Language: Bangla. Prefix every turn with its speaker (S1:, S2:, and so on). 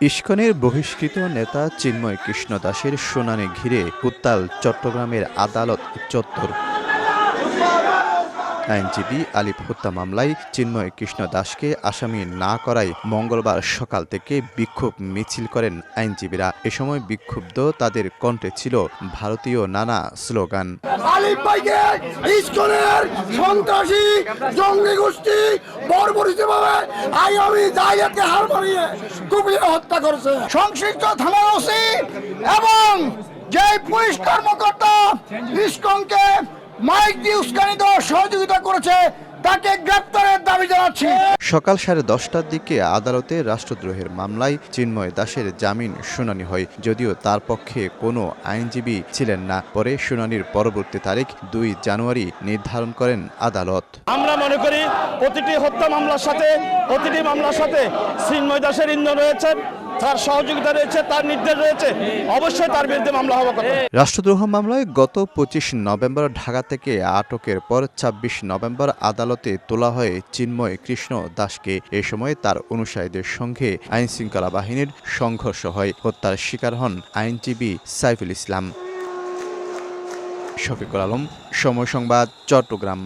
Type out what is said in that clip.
S1: ইস্কনের বহিষ্কৃত নেতা চিন্ময় কৃষ্ণ দাসের শুনানি ঘিরে উত্তাল চট্টগ্রামের আদালত চত্বর। আইনজীবী আলিফ হত্যা মামলায় চিন্ময় কৃষ্ণ দাসকে আসামি না করায় মঙ্গলবার সকাল থেকে বিক্ষোভ মিছিল করেন আইনজীবীরা। এ সময় বিক্ষুব্ধ তাদের কণ্ঠে ছিল ভারতীয় নানা স্লোগান।
S2: আলিফ ভাইকে ইস্কনের সন্ত্রাসী জঙ্গি গোষ্ঠী বর্বরিতভাবে আইওবি জাহিয়াতকে হার মারিয়ে কুপিয়ে হত্যা করেছে। সংশ্লিষ্ট থানার ওসি এবং যে পুলিশ কর্মকর্তা ইস্কনকে মাইক দিয়ে উস্কানি দেওয়ার সহযোগিতা করেছে তাকে গ্রেপ্তারের দাবি জানাচ্ছি।
S1: সকাল 10:30টার দিকে আদালতে রাষ্ট্রদ্রোহের মামলায় চিন্ময় দাসের জামিন শুনানি হয়, যদিও তার পক্ষে কোনো আইনজীবী ছিলেন না। পরে শুনানির পরবর্তী তারিখ 2 জানুয়ারি নির্ধারণ করেন আদালত।
S3: আমরা মনে করি প্রতিটি হত্যা মামলার সাথে চিন্ময় দাসের ইন্ধন রয়েছে, তার সহযোগিতা রয়েছে, তার নির্দেশ রয়েছে, অবশ্যই তার বিরুদ্ধে মামলা হওয়ার কথা।
S1: রাষ্ট্রদ্রোহ মামলায় গত 25 নভেম্বর ঢাকা থেকে আটকের পর 26 নভেম্বর আদালতে তোলা হয় চিন্ময় কৃষ্ণ দাসকে। এ সময় তার অনুসারীদের সঙ্গে আইনশৃঙ্খলা বাহিনীর সংঘর্ষ হয়। হত্যার শিকার হন আইনজীবী সাইফুল ইসলাম। শফিকুল আলম, সময় সংবাদ, চট্টগ্রাম।